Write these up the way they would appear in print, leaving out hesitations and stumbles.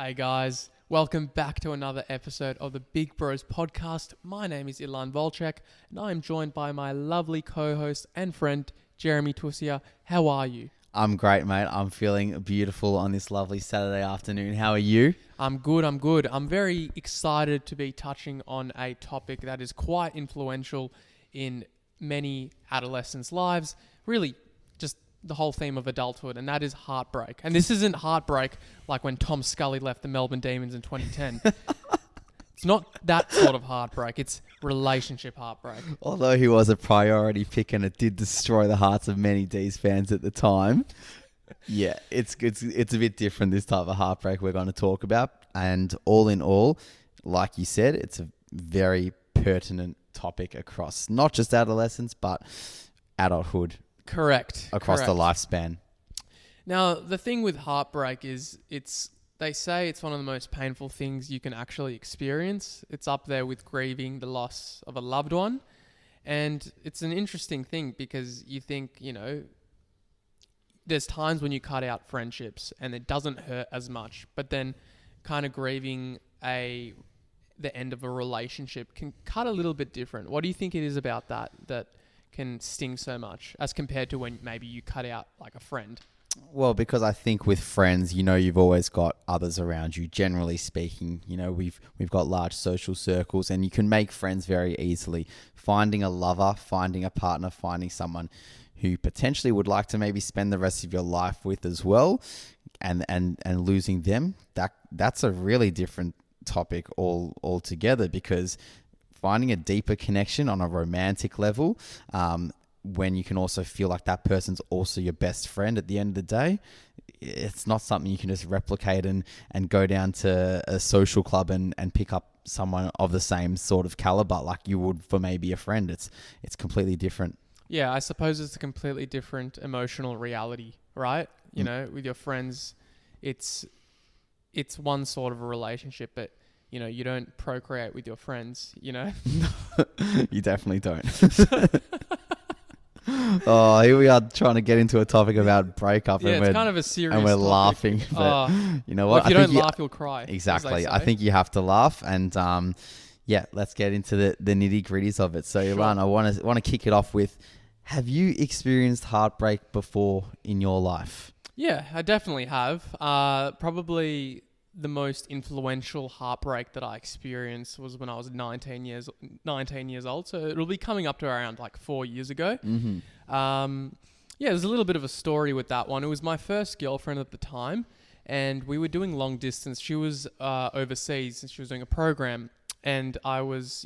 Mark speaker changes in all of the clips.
Speaker 1: Hey guys, welcome back to another episode of the Big Bros podcast. My name is Ilan Volchek and I am joined by my lovely co-host and friend, Jeremy Tusia. How are you?
Speaker 2: I'm great, mate. I'm feeling beautiful on this lovely Saturday afternoon. How are you?
Speaker 1: I'm good. I'm very excited to be touching on a topic that is quite influential in many adolescents' lives. Really, just the whole theme of adulthood, and that is heartbreak. And this isn't heartbreak like when Tom Scully left the Melbourne Demons in 2010. It's not that sort of heartbreak. It's relationship heartbreak.
Speaker 2: Although he was a priority pick and it did destroy the hearts of many D's fans at the time. Yeah, it's a bit different, this type of heartbreak we're going to talk about. And all in all, like you said, it's a very pertinent topic across not just adolescence, but adulthood.
Speaker 1: Correct.
Speaker 2: Across the lifespan.
Speaker 1: Now, the thing with heartbreak is they say it's one of the most painful things you can actually experience. It's up there with grieving the loss of a loved one. And it's an interesting thing because you think, there's times when you cut out friendships and it doesn't hurt as much, but then kind of grieving the end of a relationship can cut a little bit different. What do you think it is about that can sting so much as compared to when maybe you cut out like a friend?
Speaker 2: Well, because I think with friends, you've always got others around you. Generally speaking, we've got large social circles and you can make friends very easily. Finding a lover, finding a partner, finding someone who potentially would like to maybe spend the rest of your life with as well, and losing them, that's a really different topic altogether, because finding a deeper connection on a romantic level, when you can also feel like that person's also your best friend at the end of the day, it's not something you can just replicate and go down to a social club and pick up someone of the same sort of caliber like you would for maybe a friend. It's completely different.
Speaker 1: Yeah, I suppose it's a completely different emotional reality, right? With your friends, it's one sort of a relationship, but you don't procreate with your friends,
Speaker 2: You definitely don't. Oh, here we are trying to get into a topic about breakup.
Speaker 1: Yeah, it's kind of a serious
Speaker 2: and we're
Speaker 1: topic.
Speaker 2: laughing. But you know what?
Speaker 1: Well, if you don't laugh, you'll cry.
Speaker 2: Exactly. I think you have to laugh. And let's get into the nitty gritties of it. So,
Speaker 1: Sure.
Speaker 2: Ilan, I want to kick it off with, have you experienced heartbreak before in your life?
Speaker 1: Yeah, I definitely have. Probably the most influential heartbreak that I experienced was when I was 19 years old. So it'll be coming up to around like 4 years ago.
Speaker 2: Mm-hmm.
Speaker 1: There's a little bit of a story with that one. It was my first girlfriend at the time, and we were doing long distance. She was overseas and she was doing a program, and I was,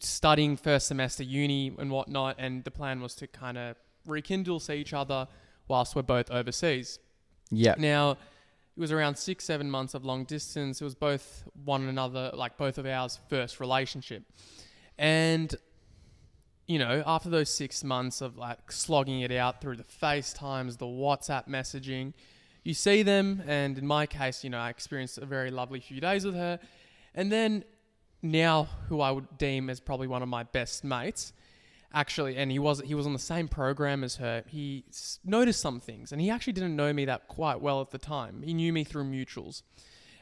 Speaker 1: studying first semester uni and whatnot. And the plan was to kind of rekindle, see each other whilst we're both overseas.
Speaker 2: Yeah.
Speaker 1: Now, it was around 6-7 months of long distance. It was both one another, like both of ours' first relationship. And, after those 6 months of like slogging it out through the FaceTimes, the WhatsApp messaging, you see them. And in my case, I experienced a very lovely few days with her. And then now, who I would deem as probably one of my best mates, actually, and he was on the same program as her, he noticed some things, and he actually didn't know me that quite well at the time. He knew me through mutuals,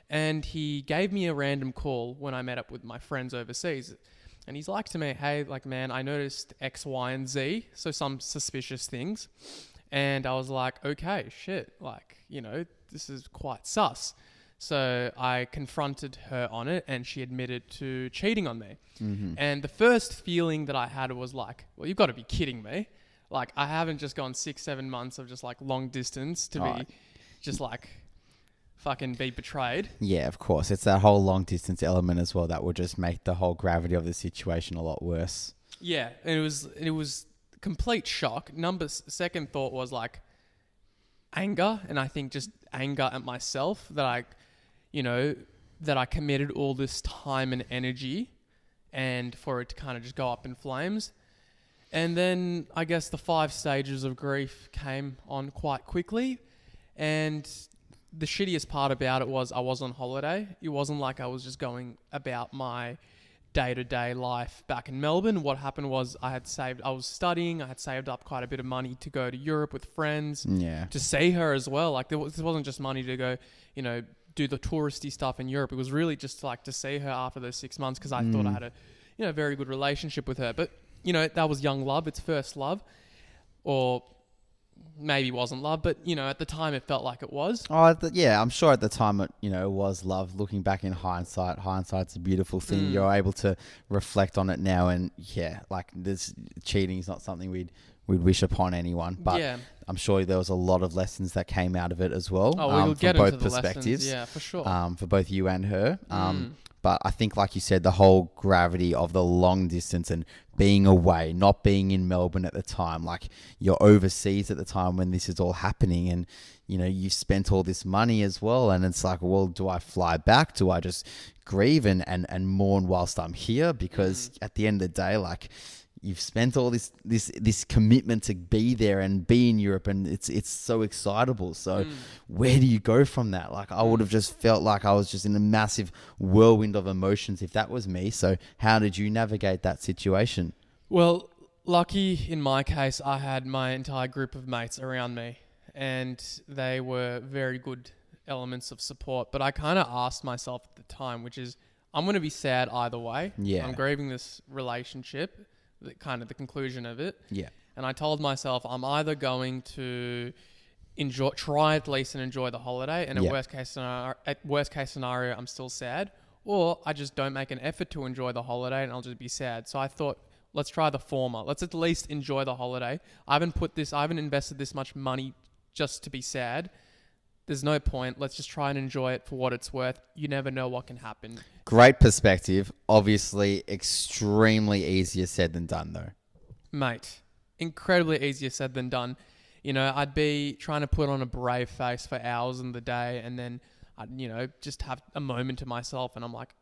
Speaker 1: and he gave me a random call when I met up with my friends overseas, and he's like to me, hey, like, man, I noticed X, Y, and Z, so some suspicious things, and I was like, okay, shit, like, this is quite sus. So I confronted her on it, and she admitted to cheating on me.
Speaker 2: Mm-hmm.
Speaker 1: And the first feeling that I had was like, well, you've got to be kidding me. Like, I haven't just gone 6-7 months of just like long distance to be just like fucking be betrayed.
Speaker 2: Yeah, of course. It's that whole long distance element as well that will just make the whole gravity of the situation a lot worse.
Speaker 1: Yeah, and it was complete shock. Second thought was like anger, and I think just anger at myself that I committed all this time and energy and for it to kind of just go up in flames. And then I guess the 5 stages of grief came on quite quickly. And the shittiest part about it was I was on holiday. It wasn't like I was just going about my day-to-day life back in Melbourne. What happened was I was studying, I had saved up quite a bit of money to go to Europe with friends,
Speaker 2: Yeah.
Speaker 1: to see her as well. Like this wasn't just money to go, do the touristy stuff in Europe. It was really just like to see her after those 6 months, because I thought I had a, very good relationship with her. But, that was young love. It's first love. Or maybe wasn't love, but, at the time it felt like it was.
Speaker 2: Oh, yeah, I'm sure at the time it, was love. Looking back in hindsight's a beautiful thing. You're able to reflect on it now, and yeah, like this cheating is not something we'd wish upon anyone. But
Speaker 1: Yeah.
Speaker 2: I'm sure there was a lot of lessons that came out of it as well.
Speaker 1: Oh, we'll get
Speaker 2: from
Speaker 1: into
Speaker 2: both
Speaker 1: the
Speaker 2: perspectives.
Speaker 1: lessons, yeah, for sure.
Speaker 2: For both you and her. But I think, like you said, the whole gravity of the long distance and being away, not being in Melbourne at the time, like you're overseas at the time when this is all happening, and you spent all this money as well, and it's like, well, do I fly back? Do I just grieve and mourn whilst I'm here? Because at the end of the day, like, you've spent all this commitment to be there and be in Europe, and it's so excitable. So where do you go from that? Like, I would have just felt like I was just in a massive whirlwind of emotions if that was me. So how did you navigate that situation?
Speaker 1: Well, lucky in my case, I had my entire group of mates around me, and they were very good elements of support. But I kind of asked myself at the time, which is, I'm going to be sad either way.
Speaker 2: Yeah.
Speaker 1: I'm grieving this relationship, the conclusion of it.
Speaker 2: Yeah.
Speaker 1: And I told myself, I'm either going to try at least and enjoy the holiday, and
Speaker 2: Yeah.
Speaker 1: at worst case scenario, I'm still sad, or I just don't make an effort to enjoy the holiday and I'll just be sad. So I thought, let's try the former. Let's at least enjoy the holiday. I haven't invested this much money just to be sad. There's no point. Let's just try and enjoy it for what it's worth. You never know what can happen.
Speaker 2: Great perspective. Obviously, extremely easier said than done, though.
Speaker 1: Mate, incredibly easier said than done. I'd be trying to put on a brave face for hours in the day, and then I'd, just have a moment to myself, and I'm like,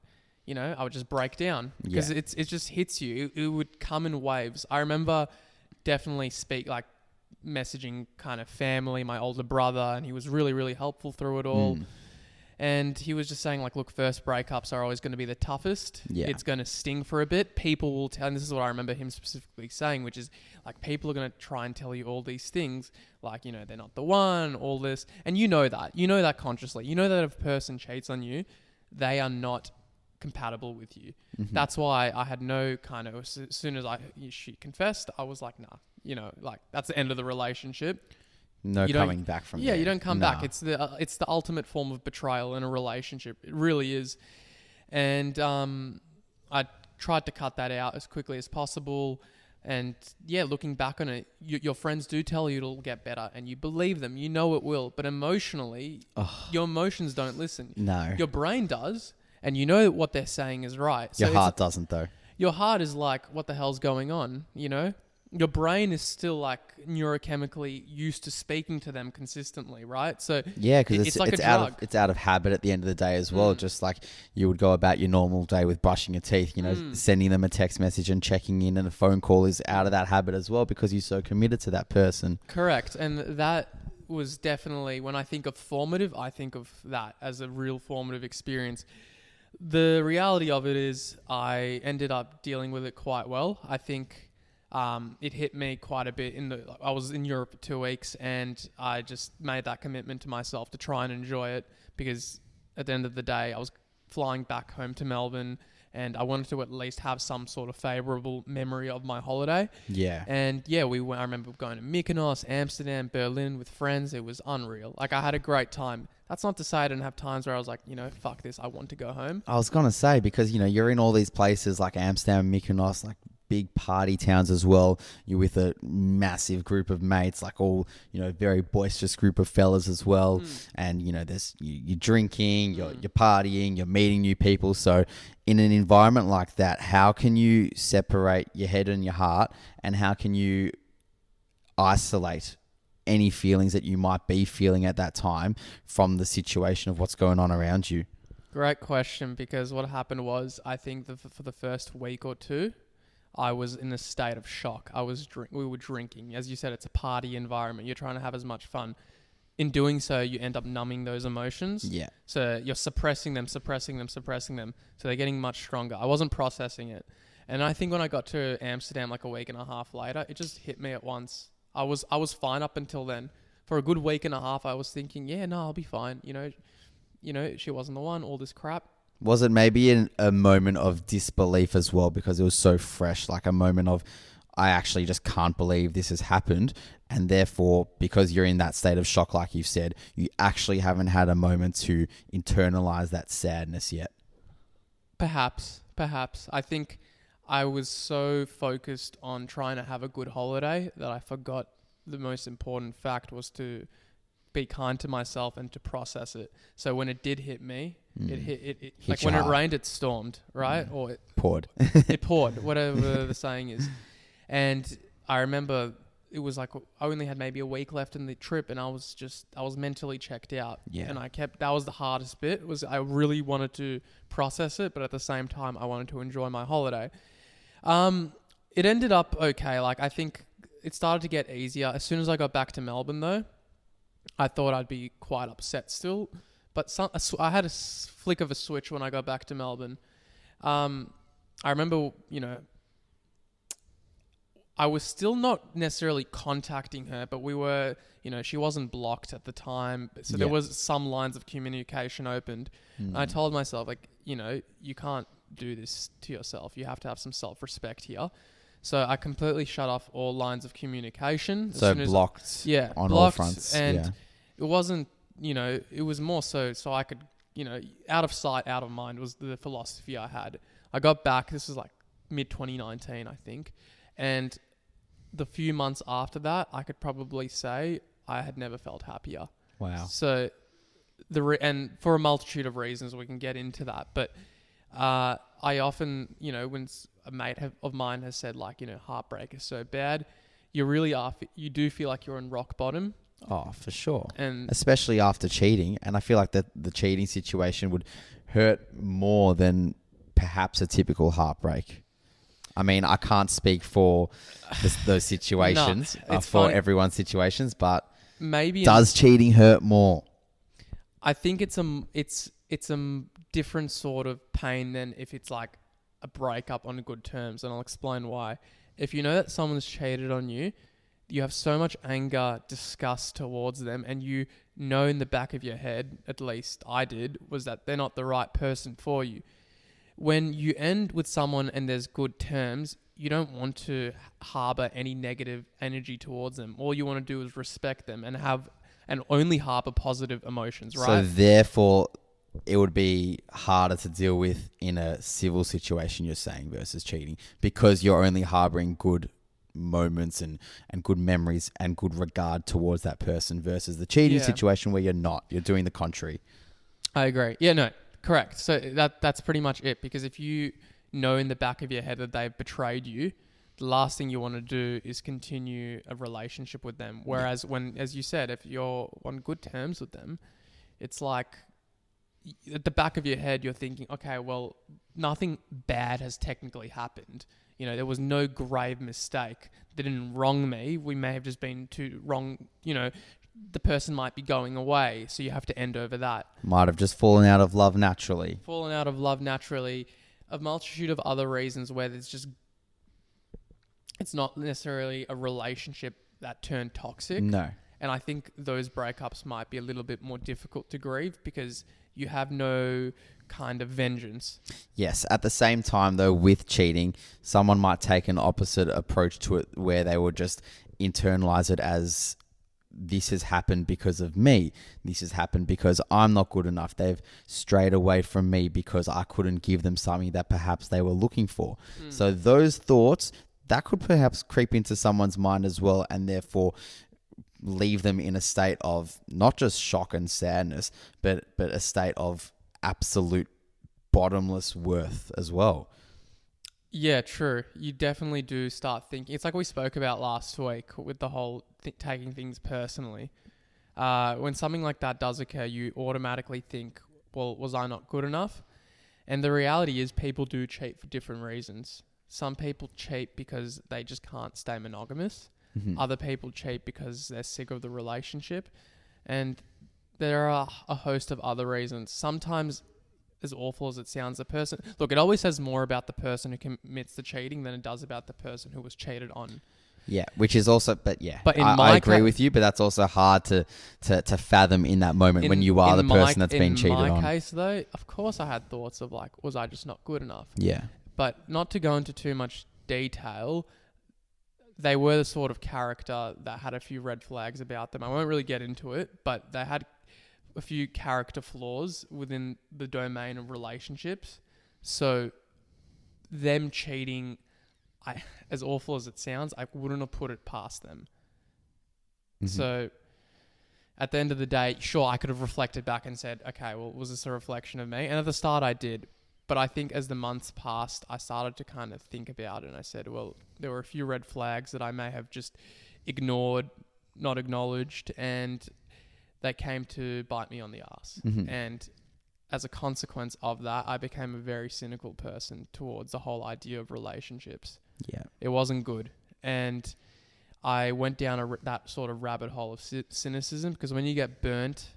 Speaker 1: I would just break down, because it just hits you. It would come in waves. I remember definitely messaging kind of family, my older brother, and he was really, really helpful through it all. And he was just saying, like, look, first breakups are always going to be the toughest.
Speaker 2: Yeah.
Speaker 1: It's going to sting for a bit. People will tell, and this is what I remember him specifically saying, which is, like, people are going to try and tell you all these things, like, they're not the one, all this. And you know that consciously. You know that if a person cheats on you, they are not compatible with you. That's why I had no as soon as she confessed, I was like, nah, that's the end of the relationship.
Speaker 2: No coming back from
Speaker 1: Yeah,
Speaker 2: there.
Speaker 1: you don't come back. It's the ultimate form of betrayal in a relationship. It really is. And I tried to cut that out as quickly as possible. And yeah, looking back on it, your friends do tell you it'll get better, and you believe them. You know it will. But emotionally, your emotions don't listen.
Speaker 2: No.
Speaker 1: Your brain does, and you know what they're saying is right.
Speaker 2: Your heart doesn't, though.
Speaker 1: Your heart is like, what the hell's going on, Your brain is still like neurochemically used to speaking to them consistently, right? So
Speaker 2: yeah, because
Speaker 1: it's like a drug.
Speaker 2: It's out of habit at the end of the day as well. Just like you would go about your normal day with brushing your teeth, sending them a text message and checking in, and a phone call is out of that habit as well, because you're so committed to that person.
Speaker 1: Correct. And that was definitely, when I think of formative, I think of that as a real formative experience. The reality of it is I ended up dealing with it quite well. I think it hit me quite a bit. I was in Europe for 2 weeks, and I just made that commitment to myself to try and enjoy it, because at the end of the day, I was flying back home to Melbourne, and I wanted to at least have some sort of favourable memory of my holiday.
Speaker 2: Yeah.
Speaker 1: And yeah, I remember going to Mykonos, Amsterdam, Berlin with friends. It was unreal. Like, I had a great time. That's not to say I didn't have times where I was like, fuck this, I want to go home.
Speaker 2: I was going to say, because, you're in all these places like Amsterdam, Mykonos, like big party towns as well. You're with a massive group of mates, like all, very boisterous group of fellas as well. And, there's you're drinking, you're partying, you're meeting new people. So in an environment like that, how can you separate your head and your heart, and how can you isolate any feelings that you might be feeling at that time from the situation of what's going on around you?
Speaker 1: Great question, because what happened was, I think for the first week or two, I was in a state of shock. We were drinking. As you said, it's a party environment. You're trying to have as much fun. in doing so, you end up numbing those emotions.
Speaker 2: Yeah.
Speaker 1: So you're suppressing them. So they're getting much stronger. I wasn't processing it. And I think when I got to Amsterdam like a week and a half later, it just hit me at once. I was fine up until then. For a good week and a half, I was thinking, yeah, no, I'll be fine. She wasn't the one, all this crap.
Speaker 2: Was it maybe a moment of disbelief as well, because it was so fresh, like a moment of, I actually just can't believe this has happened. And therefore, because you're in that state of shock, like you've said, you actually haven't had a moment to internalize that sadness yet.
Speaker 1: Perhaps. I think I was so focused on trying to have a good holiday that I forgot the most important fact was to be kind to myself and to process it. So when it did hit me, it like when it rained, it stormed, right? Or it
Speaker 2: poured.
Speaker 1: It poured, whatever the saying is. And I remember it was like I only had maybe a week left in the trip, and I was mentally checked out.
Speaker 2: Yeah.
Speaker 1: And that was the hardest bit, was I really wanted to process it, but at the same time I wanted to enjoy my holiday. It ended up okay. Like, I think it started to get easier. As soon as I got back to Melbourne though, I thought I'd be quite upset still, but I had a flick of a switch when I got back to Melbourne. I remember, I was still not necessarily contacting her, but we were, she wasn't blocked at the time. So there was some lines of communication opened. I told myself, like, you can't do this to yourself. You have to have some self-respect here. So I completely shut off all lines of communication.
Speaker 2: So blocked on all fronts.
Speaker 1: And it wasn't, it was more so I could, out of sight, out of mind was the philosophy I had. I got back, this was like mid-2019, I think. And the few months after that, I could probably say I had never felt happier.
Speaker 2: Wow.
Speaker 1: So and for a multitude of reasons, we can get into that. But I often, when a mate of mine has said, like, heartbreak is so bad, you do feel like you're on rock bottom.
Speaker 2: Oh, for sure.
Speaker 1: And
Speaker 2: especially after cheating. And I feel like that the cheating situation would hurt more than perhaps a typical heartbreak. I mean, I can't speak for those situations, for everyone's situations, but
Speaker 1: maybe
Speaker 2: does cheating hurt more?
Speaker 1: I think it's a different sort of pain than if it's like a breakup on good terms, and I'll explain why. If you know that someone's cheated on you, you have so much anger, disgust towards them, and you know in the back of your head, at least I did, was that they're not the right person for you. When you end with someone and there's good terms, you don't want to harbor any negative energy towards them. All you want to do is respect them and only harbor positive emotions, right?
Speaker 2: So therefore, it would be harder to deal with in a civil situation, you're saying, versus cheating, because you're only harboring good moments and good memories and good regard towards that person, versus the cheating situation where you're doing the contrary.
Speaker 1: I agree. Yeah, no. Correct. So that's pretty much it. Because if you know in the back of your head that they've betrayed you, the last thing you want to do is continue a relationship with them. Whereas when, as you said, if you're on good terms with them, it's like at the back of your head, you're thinking, okay, well, nothing bad has technically happened. There was no grave mistake. They didn't wrong me. We may have just been too wrong, the person might be going away, so you have to end over that.
Speaker 2: Might have just fallen out of love naturally.
Speaker 1: A multitude of other reasons where it's not necessarily a relationship that turned toxic.
Speaker 2: No.
Speaker 1: And I think those breakups might be a little bit more difficult to grieve because you have no kind of vengeance.
Speaker 2: Yes. At the same time, though, with cheating, someone might take an opposite approach to it where they would just internalize it as, this has happened because of me. This has happened because I'm not good enough. They've strayed away from me because I couldn't give them something that perhaps they were looking for. So those thoughts, that could perhaps creep into someone's mind as well, and therefore leave them in a state of not just shock and sadness, but a state of absolute bottomless worth as well.
Speaker 1: Yeah, true. You definitely do start thinking. It's like we spoke about last week with the whole taking things personally. When something like that does occur, you automatically think, well, was I not good enough? And the reality is people do cheat for different reasons. Some people cheat because they just can't stay monogamous. Other people cheat because they're sick of the relationship. And there are a host of other reasons. Sometimes, as awful as it sounds, look, it always says more about the person who commits the cheating than it does about the person who was cheated on.
Speaker 2: Yeah, which is also, but yeah,
Speaker 1: But
Speaker 2: I agree with you, but that's also hard to fathom in that moment when you are the person that's been cheated on.
Speaker 1: In my case, though, of course I had thoughts of like, was I just not good enough?
Speaker 2: Yeah.
Speaker 1: But not to go into too much detail, they were the sort of character that had a few red flags about them. I won't really get into it, but they had a few character flaws within the domain of relationships. So them cheating, as awful as it sounds, I wouldn't have put it past them. Mm-hmm. So at the end of the day, sure, I could have reflected back and said, okay, well, was this a reflection of me? And at the start I did. But I think as the months passed, I started to kind of think about it. And I said, well, there were a few red flags that I may have just ignored, not acknowledged, and they came to bite me on the ass. Mm-hmm. And as a consequence of that, I became a very cynical person towards the whole idea of relationships.
Speaker 2: Yeah.
Speaker 1: It wasn't good. And I went down that sort of rabbit hole of cynicism, because when you get burnt,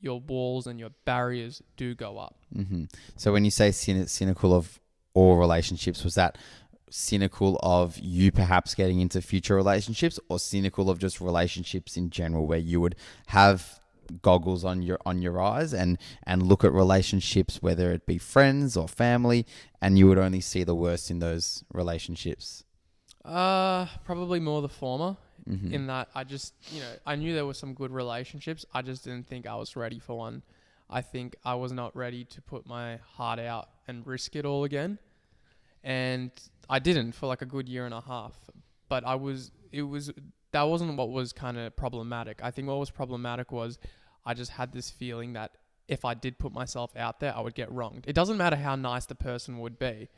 Speaker 1: your walls and your barriers do go up.
Speaker 2: Mm-hmm. So when you say cynical of all relationships, was that cynical of you perhaps getting into future relationships, or cynical of just relationships in general, where you would have goggles on your eyes and look at relationships, whether it be friends or family, and you would only see the worst in those relationships?
Speaker 1: Probably more the former.
Speaker 2: Mm-hmm.
Speaker 1: In that I just, I knew there were some good relationships. I just didn't think I was ready for one. I think I was not ready to put my heart out and risk it all again. And I didn't for like a good year and a half. But that wasn't what was kind of problematic. I think what was problematic was I just had this feeling that if I did put myself out there, I would get wronged. It doesn't matter how nice the person would be.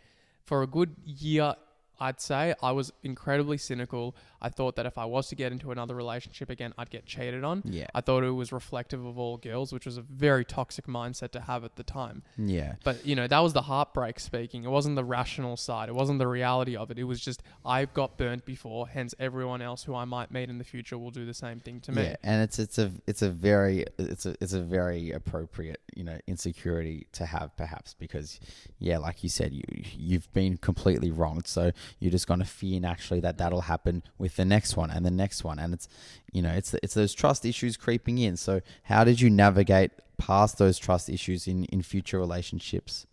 Speaker 1: For a good year, I'd say I was incredibly cynical. I thought that if I was to get into another relationship again, I'd get cheated on.
Speaker 2: Yeah.
Speaker 1: I thought it was reflective of all girls, which was a very toxic mindset to have at the time.
Speaker 2: Yeah.
Speaker 1: But, that was the heartbreak speaking. It wasn't the rational side. It wasn't the reality of it. It was just, I've got burnt before, hence everyone else who I might meet in the future will do the same thing to me.
Speaker 2: Yeah, and it's a very appropriate, insecurity to have, perhaps, because like you said, you've been completely wronged, so you're just going to fear naturally that that'll happen with the next one and the next one, and it's those trust issues creeping in. So how did you navigate past those trust issues in future relationships?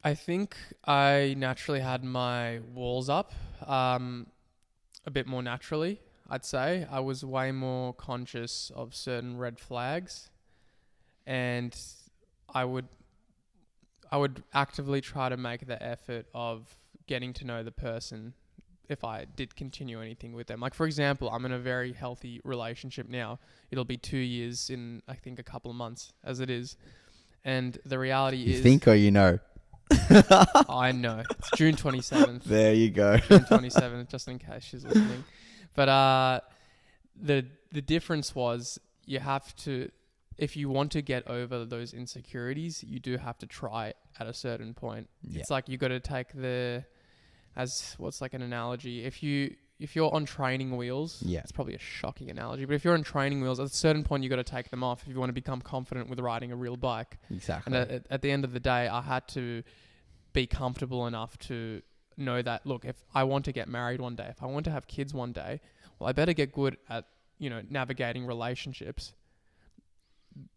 Speaker 1: I think I naturally had my walls up a bit more naturally, I'd say. I was way more conscious of certain red flags, and I would actively try to make the effort of getting to know the person if I did continue anything with them. Like, for example, I'm in a very healthy relationship now. It'll be 2 years in, I think, a couple of months as it is. And the reality is...
Speaker 2: You think or you know?
Speaker 1: I know. It's June 27th.
Speaker 2: There you go.
Speaker 1: June 27th, just in case she's listening. But the difference was you have to... If you want to get over those insecurities, you do have to try at a certain point. Yeah. It's like you got to take what's like an analogy? If you're on training wheels, it's probably a shocking analogy, but if you're on training wheels, at a certain point you got to take them off if you want to become confident with riding a real bike.
Speaker 2: Exactly.
Speaker 1: And at the end of the day, I had to be comfortable enough to know that, look, if I want to get married one day, if I want to have kids one day, well, I better get good at, navigating relationships.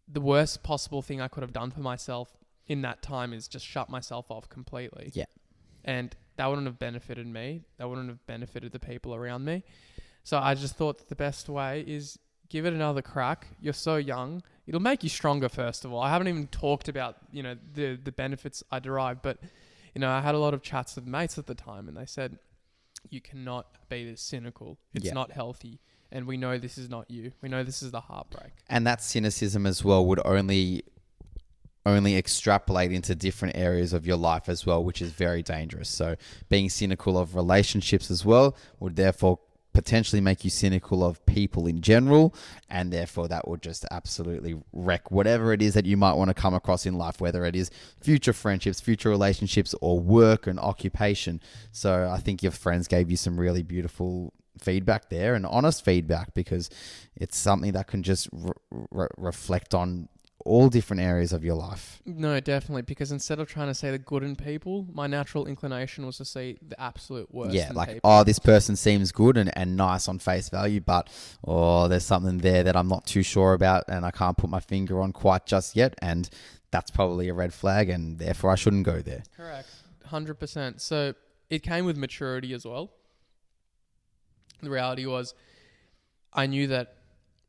Speaker 1: The worst possible thing I could have done for myself in that time is just shut myself off completely.
Speaker 2: Yeah.
Speaker 1: And that wouldn't have benefited me. That wouldn't have benefited the people around me. So I just thought that the best way is give it another crack. You're so young. It'll make you stronger, first of all. I haven't even talked about, the benefits I derived, but, I had a lot of chats with mates at the time, and they said, you cannot be this cynical. It's not healthy. And we know this is not you. We know this is the heartbreak.
Speaker 2: And that cynicism as well would only extrapolate into different areas of your life as well, which is very dangerous. So being cynical of relationships as well would therefore potentially make you cynical of people in general, and therefore that would just absolutely wreck whatever it is that you might want to come across in life, whether it is future friendships, future relationships, or work and occupation. So I think your friends gave you some really beautiful feedback there, and honest feedback, because it's something that can just reflect on all different areas of your life.
Speaker 1: No, definitely, because instead of trying to say the good in people, my natural inclination was to see the absolute worst in
Speaker 2: like,
Speaker 1: people.
Speaker 2: oh, this person seems good and nice on face value, but there's something there that I'm not too sure about and I can't put my finger on quite just yet, and that's probably a red flag, and therefore I shouldn't go there.
Speaker 1: Correct. 100%. So it came with maturity as well. The reality was I knew that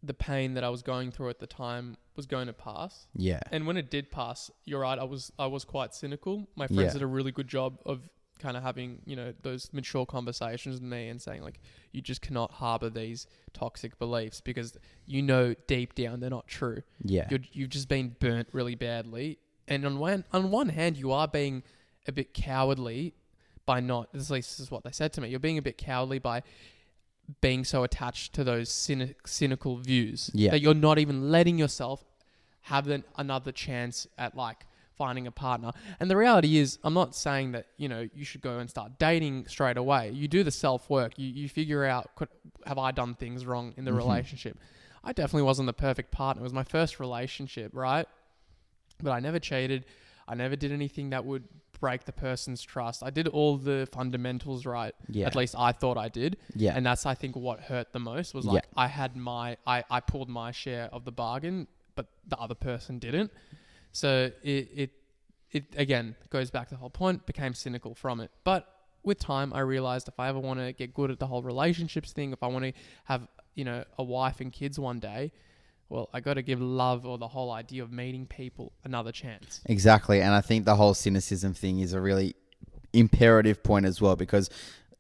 Speaker 1: the pain that I was going through at the time was going to pass.
Speaker 2: Yeah.
Speaker 1: And when it did pass, you're right, I was quite cynical. My friends did a really good job of kind of having, those mature conversations with me and saying, like, you just cannot harbor these toxic beliefs because deep down they're not true.
Speaker 2: Yeah.
Speaker 1: You've just been burnt really badly. And on one hand, you are being a bit cowardly by not, at least this is what they said to me, you're being a bit cowardly by being so attached to those cynical views that you're not even letting yourself have another chance at like finding a partner. And the reality is, I'm not saying that, you should go and start dating straight away. You do the self-work. You figure out, have I done things wrong in the relationship? I definitely wasn't the perfect partner. It was my first relationship, right? But I never cheated. I never did anything that would break the person's trust. I did all the fundamentals right.
Speaker 2: Yeah.
Speaker 1: At least I thought I did.
Speaker 2: Yeah.
Speaker 1: And that's, I think, what hurt the most was like I pulled my share of the bargain, but the other person didn't. So it again goes back to the whole point, became cynical from it. But with time, I realized if I ever want to get good at the whole relationships thing, if I want to have, a wife and kids one day, well, I got to give love or the whole idea of meeting people another chance.
Speaker 2: Exactly. And I think the whole cynicism thing is a really imperative point as well, because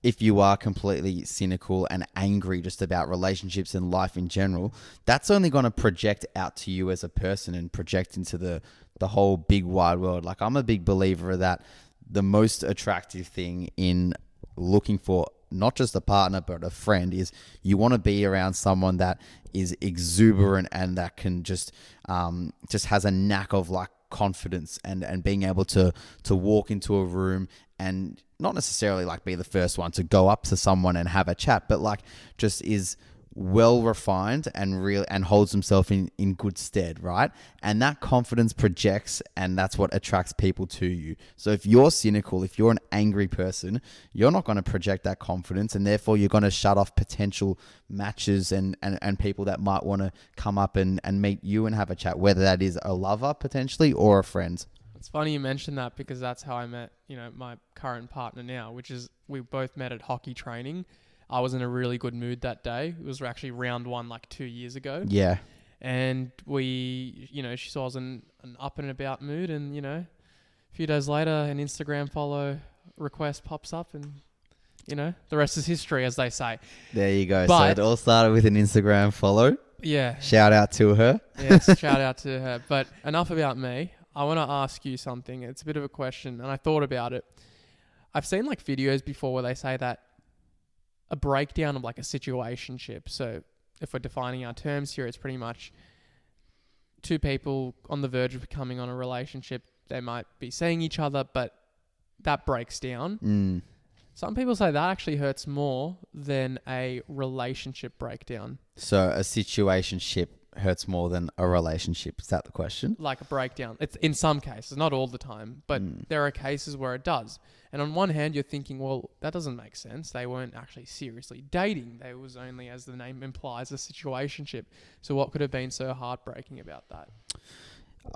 Speaker 2: if you are completely cynical and angry just about relationships and life in general, that's only going to project out to you as a person and project into the whole big wide world. Like, I'm a big believer that the most attractive thing in looking for not just a partner but a friend is you want to be around someone that is exuberant and that can just has a knack of like confidence and being able to walk into a room and not necessarily like be the first one to go up to someone and have a chat, but like just is well refined and real and holds himself in good stead, right? And that confidence projects, and that's what attracts people to you. So if you're cynical, if you're an angry person, you're not going to project that confidence, and therefore you're going to shut off potential matches and people that might want to come up and meet you and have a chat, whether that is a lover potentially or a friend.
Speaker 1: It's funny you mentioned that because that's how I met, my current partner now, which is we both met at hockey training. I was in a really good mood that day. It was actually round 1 like 2 years ago.
Speaker 2: Yeah.
Speaker 1: And we, she saw I was in an up and about mood, and, a few days later an Instagram follow request pops up, and, the rest is history, as they say.
Speaker 2: There you go.
Speaker 1: But,
Speaker 2: so it all started with an Instagram follow.
Speaker 1: Yeah.
Speaker 2: Shout out to her.
Speaker 1: Yes, shout out to her. But enough about me. I want to ask you something. It's a bit of a question, and I thought about it. I've seen like videos before where they say that a breakdown of like a situationship. So if we're defining our terms here, it's pretty much two people on the verge of becoming on a relationship. They might be seeing each other, but that breaks down. Some people say that actually hurts more than a relationship breakdown.
Speaker 2: So a situationship hurts more than a relationship. Is that the question?
Speaker 1: Like a breakdown. It's in some cases, not all the time, but there are cases where it does. And on one hand, you're thinking, well, that doesn't make sense. They weren't actually seriously dating. They was only, as the name implies, a situationship. So what could have been so heartbreaking about that?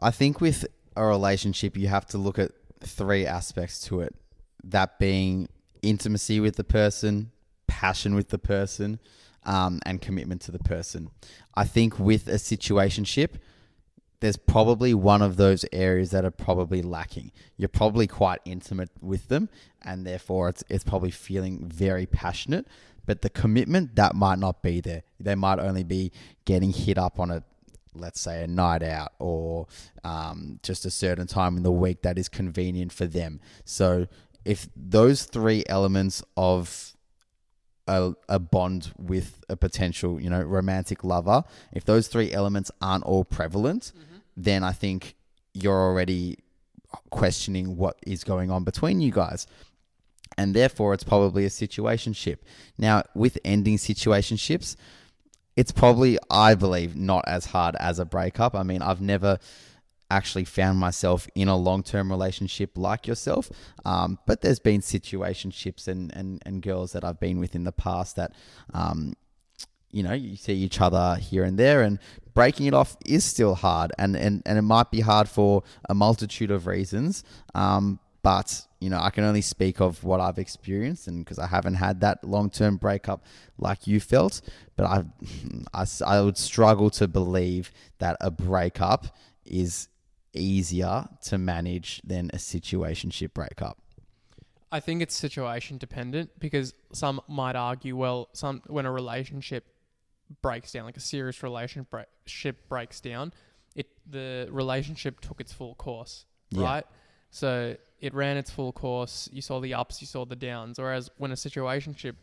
Speaker 2: I think with a relationship, you have to look at 3 aspects to it. That being intimacy with the person, passion with the person, and commitment to the person. I think with a situationship, there's probably one of those areas that are probably lacking. You're probably quite intimate with them, and therefore it's probably feeling very passionate, but the commitment, that might not be there. They might only be getting hit up on a, let's say, a night out or just a certain time in the week that is convenient for them. So if those 3 elements of a bond with a potential, romantic lover, if those 3 elements aren't all prevalent, then I think you're already questioning what is going on between you guys. and therefore it's probably a situationship. Now, with ending situationships, it's probably, I believe, not as hard as a breakup. I mean, I've never actually found myself in a long-term relationship like yourself, but there's been situationships and girls that I've been with in the past that, you see each other here and there, and breaking it off is still hard, and it might be hard for a multitude of reasons, but I can only speak of what I've experienced, and because I haven't had that long-term breakup like you felt, but I would struggle to believe that a breakup is easier to manage than a situationship breakup.
Speaker 1: I think it's situation dependent, because some might argue, well, when a relationship breaks down, like a serious relationship breaks down, the relationship took its full course, right? So it ran its full course. You saw the ups, you saw the downs. Whereas when a situationship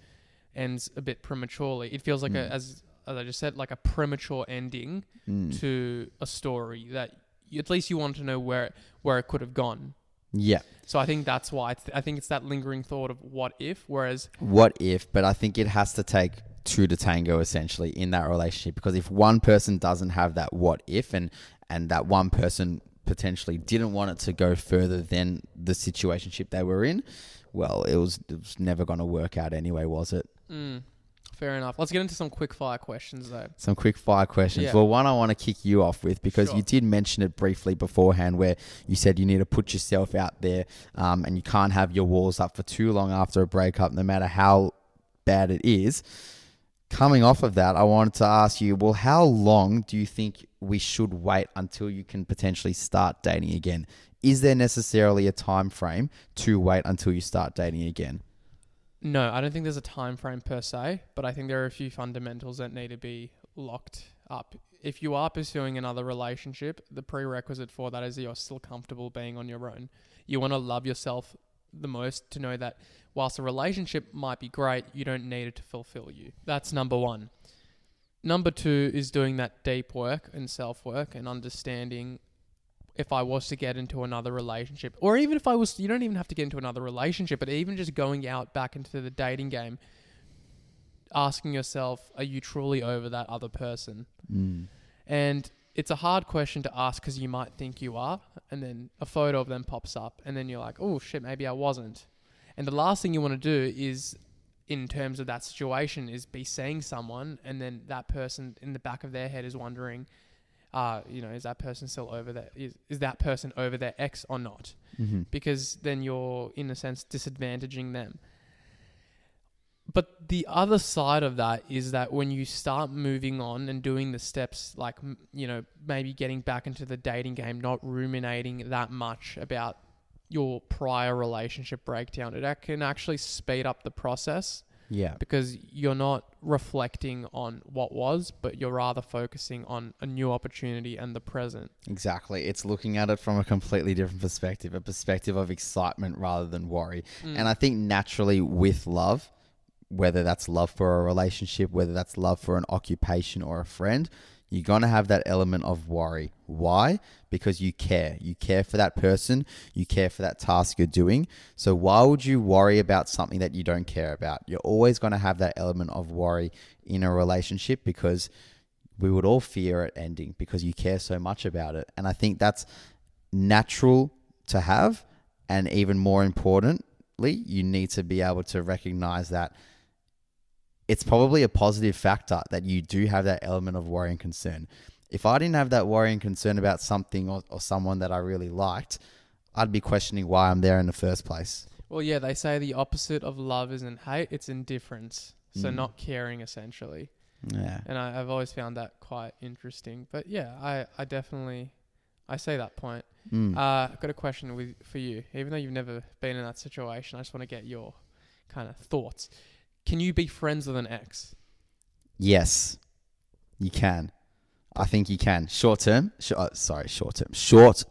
Speaker 1: ends a bit prematurely, it feels like as I just said, like a premature ending to a story that at least you want to know where it could have gone.
Speaker 2: Yeah.
Speaker 1: So I think that's why I think it's that lingering thought of what if,
Speaker 2: but I think it has to take two to tango essentially in that relationship, because if one person doesn't have that what if, and that one person potentially didn't want it to go further than the situationship they were in, well, it was never going to work out anyway, was it?
Speaker 1: Fair enough. Let's get into some quick fire questions though.
Speaker 2: Some quick fire questions.
Speaker 1: Yeah.
Speaker 2: Well, one I want to kick you off with, because
Speaker 1: Sure.
Speaker 2: you did mention it briefly beforehand, where you said you need to put yourself out there, and you can't have your walls up for too long after a breakup, no matter how bad it is. Coming off of that, I wanted to ask you, well, how long do you think we should wait until you can potentially start dating again? Is there necessarily a time frame to wait until you start dating again?
Speaker 1: No, I don't think there's a time frame per se, but I think there are a few fundamentals that need to be locked up. If you are pursuing another relationship, the prerequisite for that is that you're still comfortable being on your own. You want to love yourself the most to know that whilst a relationship might be great, you don't need it to fulfill you. That's number one. Number two is doing that deep work and self-work and understanding, if I was to get into another relationship, or even if I was, you don't even have to get into another relationship, but even just going out back into the dating game, asking yourself, are you truly over that other person? And it's a hard question to ask, because you might think you are, and then a photo of them pops up, and then you're like, oh shit, maybe I wasn't. And the last thing you want to do is, in terms of that situation, is be seeing someone, and then that person in the back of their head is wondering, is that person still over that? Is that person over their ex or not? Because then you're, in a sense, disadvantaging them. But the other side of that is that when you start moving on and doing the steps, like, maybe getting back into the dating game, not ruminating that much about your prior relationship breakdown, it can actually speed up the process.
Speaker 2: Yeah.
Speaker 1: Because you're not reflecting on what was, but you're rather focusing on a new opportunity and the present.
Speaker 2: Exactly. It's looking at it from a completely different perspective, a perspective of excitement rather than worry. And I think naturally with love, whether that's love for a relationship, whether that's love for an occupation or a friend, you're going to have that element of worry. Why? Because you care. You care for that person. You care for that task you're doing. So why would you worry about something that you don't care about? You're always going to have that element of worry in a relationship, because we would all fear it ending because you care so much about it. And I think that's natural to have. And even more importantly, you need to be able to recognize that it's probably a positive factor that you do have that element of worry and concern. If I didn't have that worry and concern about something or someone that I really liked, I'd be questioning why I'm there in the first place.
Speaker 1: Well, yeah, they say the opposite of love isn't hate, it's indifference. So not caring, essentially.
Speaker 2: Yeah.
Speaker 1: And I've always found that quite interesting. But yeah, I definitely, I see that point. I've got a question for you. Even though you've never been in that situation, I just want to get your kind of thoughts. Can you be friends with an ex?
Speaker 2: Yes, you can. I think you can. Short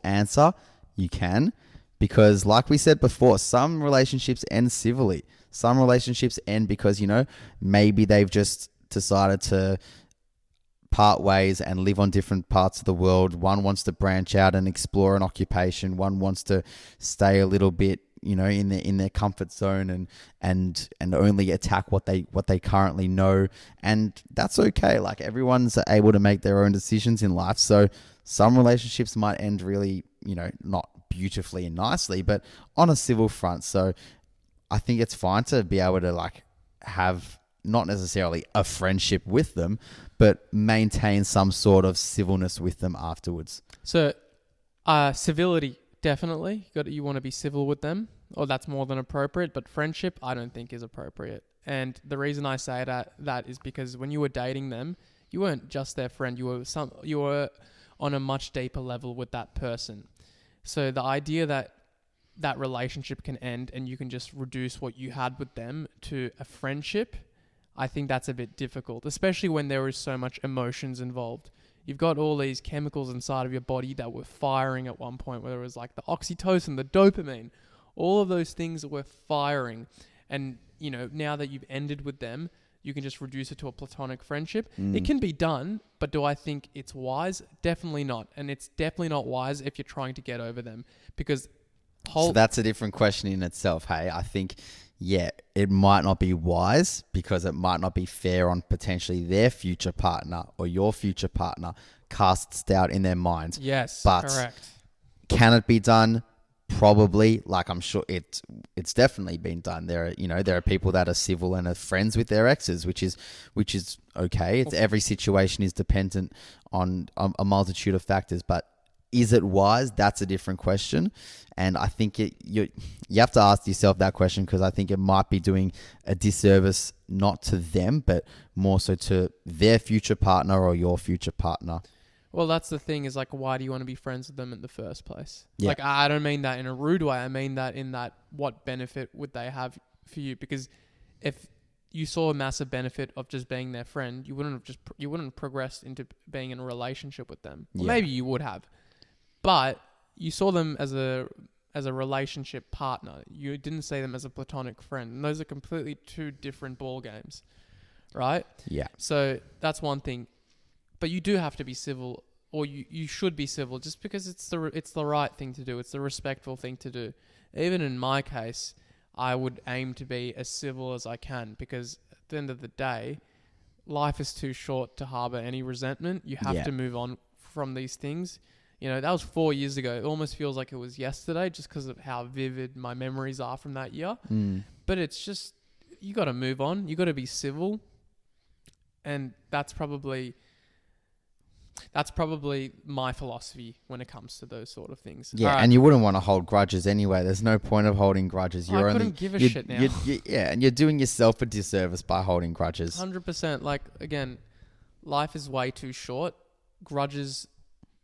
Speaker 2: answer, you can. Because like we said before, some relationships end civilly. Some relationships end because, maybe they've just decided to part ways and live on different parts of the world. One wants to branch out and explore an occupation. One wants to stay a little bit, in their comfort zone and only attack what they currently know. And that's okay. Like, everyone's able to make their own decisions in life. So some relationships might end really, not beautifully and nicely, but on a civil front. So I think it's fine to be able to like have not necessarily a friendship with them, but maintain some sort of civilness with them afterwards.
Speaker 1: So, civility, definitely. You want to be civil with them, or that's more than appropriate. But friendship, I don't think is appropriate. And the reason I say that is because when you were dating them, you weren't just their friend. You were on a much deeper level with that person. So the idea that relationship can end and you can just reduce what you had with them to a friendship, I think that's a bit difficult, especially when there is so much emotions involved. You've got all these chemicals inside of your body that were firing at one point, whether it was like the oxytocin, the dopamine, all of those things were firing. And, now that you've ended with them, you can just reduce it to a platonic friendship. It can be done, but do I think it's wise? Definitely not. And it's definitely not wise if you're trying to get over them, because
Speaker 2: so that's a different question in itself. Hey, I think, it might not be wise because it might not be fair on potentially their future partner or your future partner casts doubt in their minds.
Speaker 1: Yes,
Speaker 2: but
Speaker 1: correct. Can
Speaker 2: it be done? Probably. Like, I'm sure it's definitely been done. There are people that are civil and are friends with their exes, which is okay. Every situation is dependent on a multitude of factors, but is it wise? That's a different question. And I think you have to ask yourself that question, because I think it might be doing a disservice not to them, but more so to their future partner or your future partner.
Speaker 1: Well, that's the thing, is like, why do you want to be friends with them in the first place?
Speaker 2: Yeah.
Speaker 1: Like, I don't mean that in a rude way. I mean that in that, what benefit would they have for you? Because if you saw a massive benefit of just being their friend, you wouldn't have progressed into being in a relationship with them. Well, maybe you would have, but you saw them as a relationship partner. You didn't see them as a platonic friend. And those are completely two different ball games, right?
Speaker 2: Yeah.
Speaker 1: So that's one thing. But you do have to be civil, or you should be civil, just because it's the right thing to do. It's the respectful thing to do. Even in my case, I would aim to be as civil as I can, because at the end of the day, life is too short to harbor any resentment. You have to move on from these things. That was 4 years ago. It almost feels like it was yesterday, just because of how vivid my memories are from that year. But it's just, you got to move on. You got to be civil. And that's probably my philosophy when it comes to those sort of things.
Speaker 2: Yeah,
Speaker 1: right.
Speaker 2: And you wouldn't want to hold grudges anyway. There's no point of holding grudges.
Speaker 1: I couldn't give a shit now.
Speaker 2: And you're doing yourself a disservice by holding grudges.
Speaker 1: 100%. Like, again, life is way too short. Grudges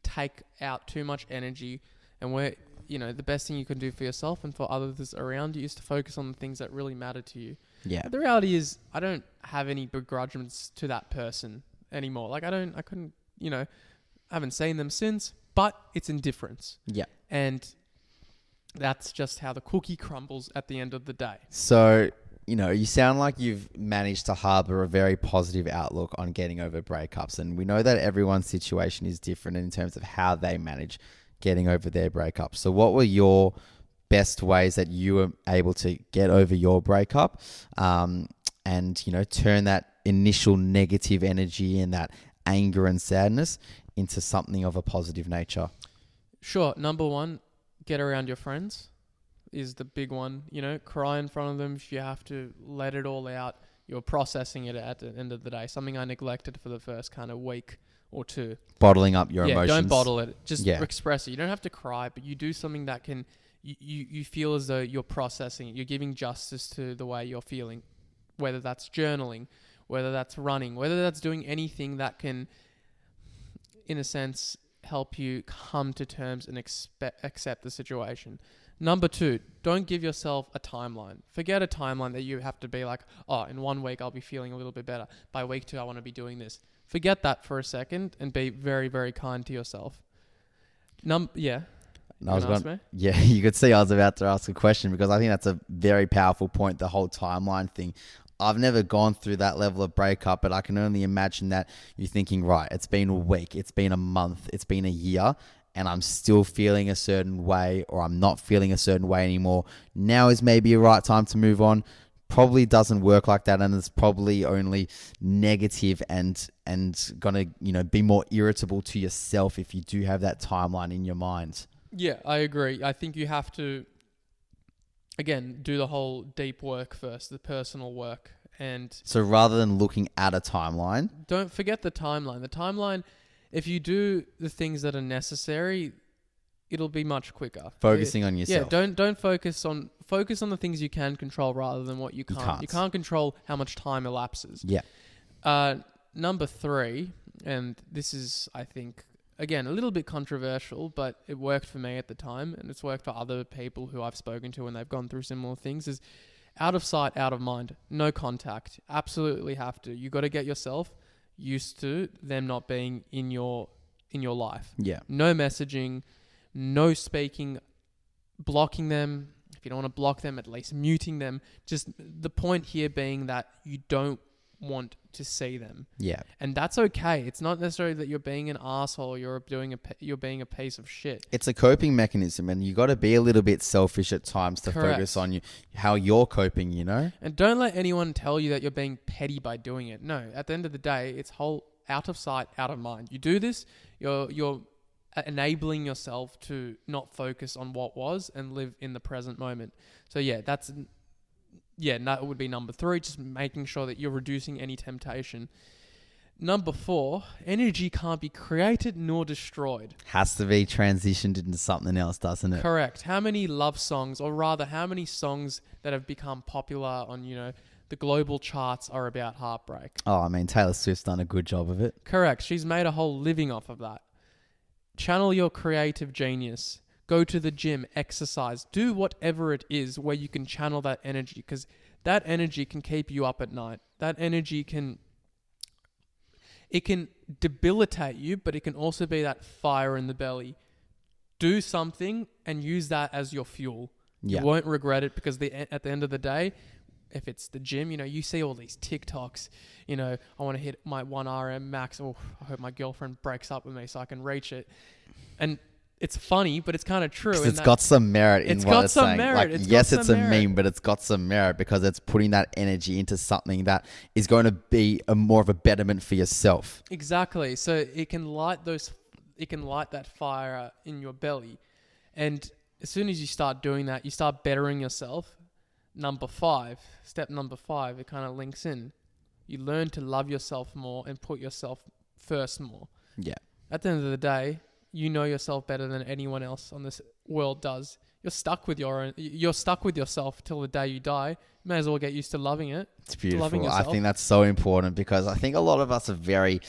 Speaker 1: take out too much energy, and the best thing you can do for yourself and for others around you is to focus on the things that really matter to you.
Speaker 2: Yeah.
Speaker 1: But the reality is, I don't have any begrudgments to that person anymore. Like, I haven't seen them since, but it's indifference.
Speaker 2: Yeah.
Speaker 1: And that's just how the cookie crumbles at the end of the day.
Speaker 2: So, you sound like you've managed to harbor a very positive outlook on getting over breakups. And we know that everyone's situation is different in terms of how they manage getting over their breakups. So what were your best ways that you were able to get over your breakup and, turn that initial negative energy and that anger and sadness into something of a positive nature?
Speaker 1: Sure. Number one, get around your friends is the big one. Cry in front of them if you have to, let it all out. You're processing it at the end of the day. Something I neglected for the first kind of week or two.
Speaker 2: Bottling up your emotions.
Speaker 1: Don't bottle it. Just express it. You don't have to cry, but you do something that can, you feel as though you're processing it. You're giving justice to the way you're feeling, whether that's journaling, whether that's running, whether that's doing anything that can, in a sense, help you come to terms and accept the situation. Number two, don't give yourself a timeline. Forget a timeline that you have to be like, in 1 week I'll be feeling a little bit better. By week 2 I want to be doing this. Forget that for a second and be very, very kind to yourself. You could see I was about to ask a question, because I think that's a very powerful point, the whole timeline thing. I've never gone through that level of breakup, but I can only imagine that you're thinking, right, it's been a week, it's been a month, it's been a year,
Speaker 2: and I'm still feeling a certain way, or I'm not feeling a certain way anymore, now is maybe a right time to move on. Probably doesn't work like that, and it's probably only negative and gonna be more irritable to yourself if you do have that timeline in your mind.
Speaker 1: Yeah, I agree. I think you have to, again, do the whole deep work first, the personal work. And
Speaker 2: so rather than looking at a timeline,
Speaker 1: don't forget the timeline. The timeline, if you do the things that are necessary, it'll be much quicker.
Speaker 2: Focusing on yourself.
Speaker 1: Yeah, don't focus on the things you can control rather than what you can't. You can't control how much time elapses.
Speaker 2: Yeah.
Speaker 1: Number 3, and this is, I think, again, a little bit controversial, but it worked for me at the time, and it's worked for other people who I've spoken to when they've gone through similar things, is out of sight, out of mind. No contact. Absolutely have to. You got to get yourself used to them not being in your life.
Speaker 2: Yeah.
Speaker 1: No messaging, no speaking, blocking them. If you don't want to block them, at least muting them. Just the point here being that you don't want to see them.
Speaker 2: Yeah.
Speaker 1: And that's okay. It's not necessarily that you're being an asshole or you're being a piece of shit.
Speaker 2: It's a coping mechanism, and you got to be a little bit selfish at times to focus on how you're coping, And
Speaker 1: don't let anyone tell you that you're being petty by doing it. No, at the end of the day, it's whole out of sight, out of mind. You do this, you're enabling yourself to not focus on what was and live in the present moment. So that would be number 3, just making sure that you're reducing any temptation. Number 4, energy can't be created nor destroyed.
Speaker 2: Has to be transitioned into something else, doesn't it?
Speaker 1: Correct. How many love songs, or rather how many songs that have become popular on, the global charts are about heartbreak?
Speaker 2: Oh, I mean, Taylor Swift's done a good job of it.
Speaker 1: Correct. She's made a whole living off of that. Channel your creative genius. Go to the gym, exercise, do whatever it is where you can channel that energy, because that energy can keep you up at night. That energy can debilitate you, but it can also be that fire in the belly. Do something and use that as your fuel.
Speaker 2: Yeah.
Speaker 1: You won't regret it, because at the end of the day, if it's the gym, you see all these TikToks, I want to hit my 1 RM max. Oh, I hope my girlfriend breaks up with me so I can reach it. And it's funny, but it's kind of true.
Speaker 2: It's got some merit in what it's saying.
Speaker 1: Merit.
Speaker 2: It's a meme, but it's got some merit because it's putting that energy into something that is going to be more of a betterment for yourself.
Speaker 1: Exactly. So it can light that fire in your belly. And as soon as you start doing that, you start bettering yourself. Step number 5, it kind of links in. You learn to love yourself more and put yourself first more.
Speaker 2: Yeah.
Speaker 1: At the end of the day, you know yourself better than anyone else on this world does. You're stuck with yourself till the day you die. You may as well get used to loving it.
Speaker 2: It's beautiful. I think that's so important, because I think a lot of us are very,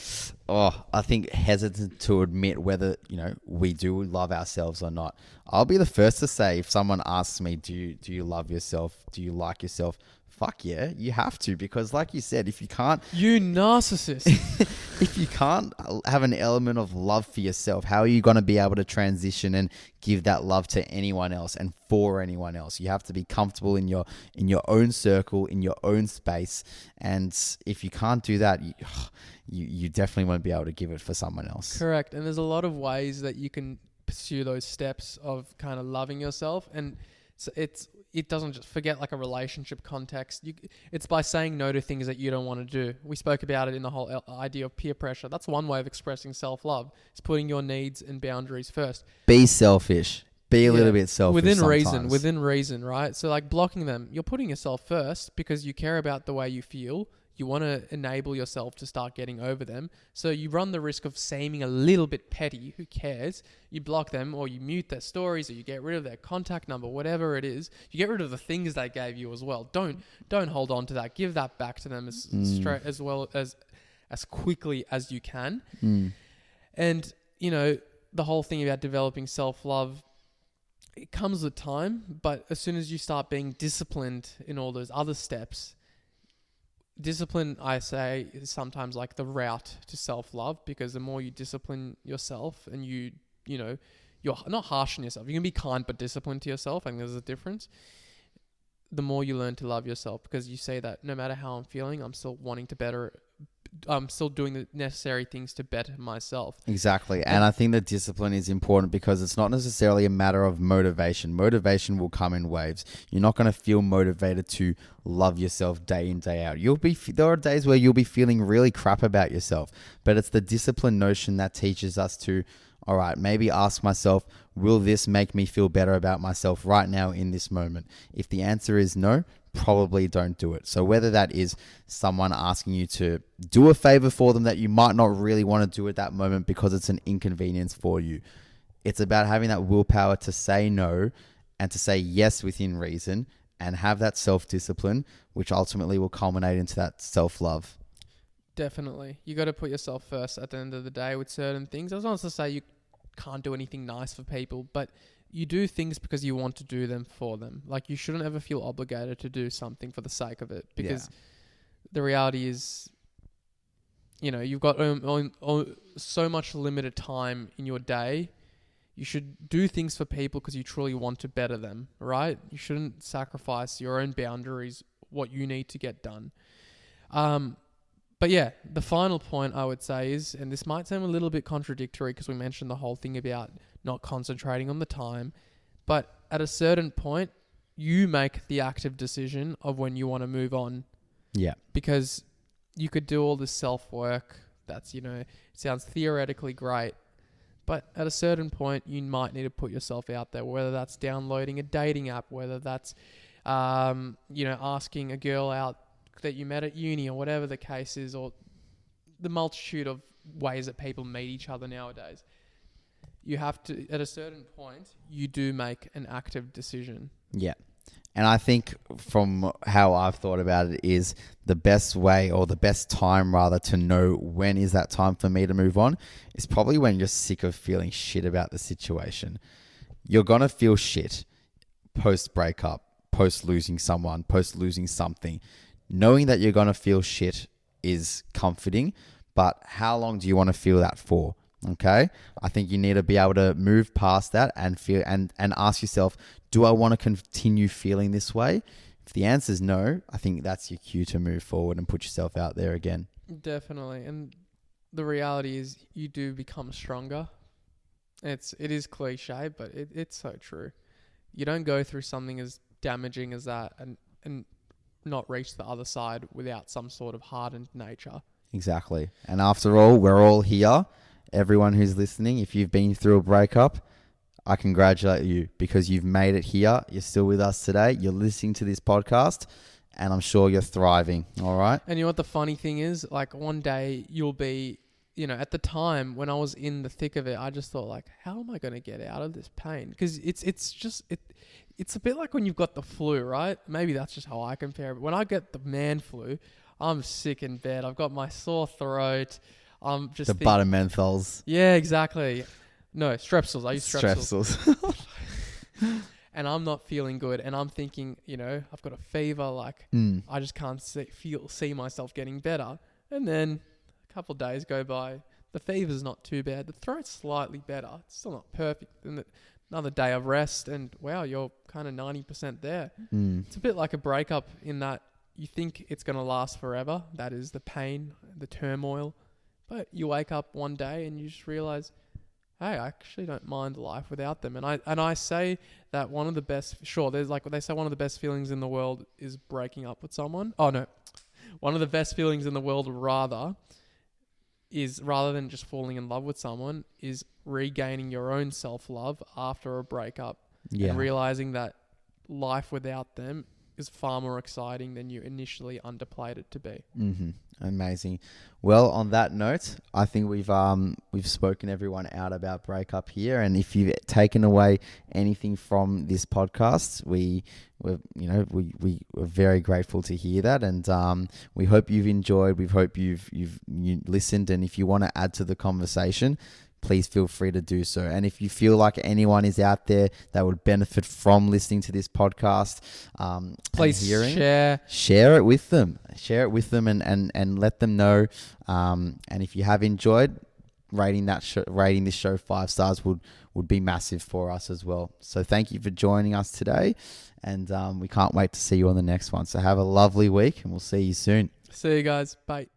Speaker 2: hesitant to admit whether, we do love ourselves or not. I'll be the first to say, if someone asks me, do you love yourself? Do you like yourself? Fuck yeah, you have to, because like you said, if you can't...
Speaker 1: You narcissist.
Speaker 2: If you can't have an element of love for yourself, how are you going to be able to transition and give that love to anyone else and for anyone else? You have to be comfortable in your own circle, in your own space. And if you can't do that, you definitely won't be able to give it for someone else.
Speaker 1: Correct. And there's a lot of ways that you can pursue those steps of kind of loving yourself. And so it doesn't just forget like a relationship context. It's by saying no to things that you don't want to do. We spoke about it in the whole idea of peer pressure. That's one way of expressing self-love. It's putting your needs and boundaries first.
Speaker 2: Be selfish. Be a little bit selfish
Speaker 1: within reason, right? So like blocking them, you're putting yourself first because you care about the way you feel. You want to enable yourself to start getting over them. So you run the risk of seeming a little bit petty. Who cares? You block them, or you mute their stories, or you get rid of their contact number, whatever it is. You get rid of the things they gave you as well. Don't hold on to that. Give that back to them straight as well as quickly as you can. And the whole thing about developing self-love, it comes with time, but as soon as you start being disciplined in all those other steps, discipline, I say, is sometimes like the route to self-love, because the more you discipline yourself and you're not harsh on yourself, you can be kind but disciplined to yourself. I think there's a difference. The more you learn to love yourself, because you say that no matter how I'm feeling, I'm still wanting to I'm still doing the necessary things to better myself.
Speaker 2: Exactly. And I think the discipline is important because it's not necessarily a matter of motivation. Motivation will come in waves. You're not going to feel motivated to love yourself day in, day out. There are days where you'll be feeling really crap about yourself, but it's the discipline notion that teaches us to, all right, maybe ask myself, will this make me feel better about myself right now in this moment? If the answer is no, probably don't do it. So whether that is someone asking you to do a favor for them that you might not really want to do at that moment because it's an inconvenience for you, it's about having that willpower to say no and to say yes within reason and have that self-discipline, which ultimately will culminate into that self-love.
Speaker 1: Definitely. You got to put yourself first at the end of the day with certain things. I was not to say you can't do anything nice for people, but you do things because you want to do them for them. Like, you shouldn't ever feel obligated to do something for the sake of it, because the reality is, you know, you've got so much limited time in your day. You should do things for people because you truly want to better them, right? You shouldn't sacrifice your own boundaries, what you need to get done. But yeah, the final point I would say is, and this might sound a little bit contradictory because we mentioned the whole thing about not concentrating on the time, but at a certain point, you make the active decision of when you want to move on.
Speaker 2: Yeah.
Speaker 1: Because you could do all this self-work that's, you know, it sounds theoretically great, but at a certain point, you might need to put yourself out there, whether that's downloading a dating app, whether that's, you know, asking a girl out that you met at uni, or whatever the case is, or the multitude of ways that people meet each other nowadays. You have to, at a certain point, you do make an active decision. Yeah.
Speaker 2: And I think from how I've thought about it is the best way, or the best time rather, to know when is that time for me to move on is probably when you're sick of feeling shit about the situation. You're going to feel shit post breakup, post losing someone, post losing something. Knowing that you're going to feel shit is comforting, but how long do you want to feel that for? Okay. I think you need to be able to move past that and feel and ask yourself, do I want to continue feeling this way? If the answer is no, I think that's your cue to move forward and put yourself out there again.
Speaker 1: Definitely. And the reality is you do become stronger. It is cliche, but it's so true. You don't go through something as damaging as that and not reach the other side without some sort of hardened nature.
Speaker 2: Exactly. And after all, we're all here. Everyone who's listening, if you've been through a breakup, I congratulate you because you've made it here. You're still with us today. You're listening to this podcast, and I'm sure you're thriving. All right.
Speaker 1: And you know what the funny thing is? Like, one day you'll be, you know, at the time when I was in the thick of it, I just thought, like, how am I going to get out of this pain? Because it's a bit like when you've got the flu, right? Maybe that's just how I compare it. But when I get the man flu, I'm sick in bed. I've got my sore throat. I'm just
Speaker 2: butter menthols.
Speaker 1: Yeah, exactly. No, strepsils. I use strepsils. And I'm not feeling good. And I'm thinking, you know, I've got a fever. Like, I just can't see myself getting better. And then a couple of days go by. The fever's not too bad. The throat's slightly better. It's still not perfect. And another day of rest, and wow, you're kind of 90% there. It's a bit like a breakup in that you think it's going to last forever. That is the pain, the turmoil. But you wake up one day and you just realize, hey, I actually don't mind life without them. And I say that one of the best, there's like, they say one of the best feelings in the world is breaking up with someone. Oh no, one of the best feelings in the world rather than just falling in love with someone is regaining your own self-love after a breakup. Yeah. And realizing that life without them is far more exciting than you initially underplayed it to be.
Speaker 2: Mm-hmm. Amazing. Well, on that note, I think we've spoken everyone out about breakup here, and if you've taken away anything from this podcast, we're very grateful to hear that, and we hope you've enjoyed. We hope you've listened, and if you want to add to the conversation, please feel free to do so. And if you feel like anyone is out there that would benefit from listening to this podcast,
Speaker 1: please
Speaker 2: share it with them. Share it with them and let them know. And if you have enjoyed, rating this show 5 stars would be massive for us as well. So thank you for joining us today, and we can't wait to see you on the next one. So have a lovely week, and we'll see you soon.
Speaker 1: See you guys. Bye.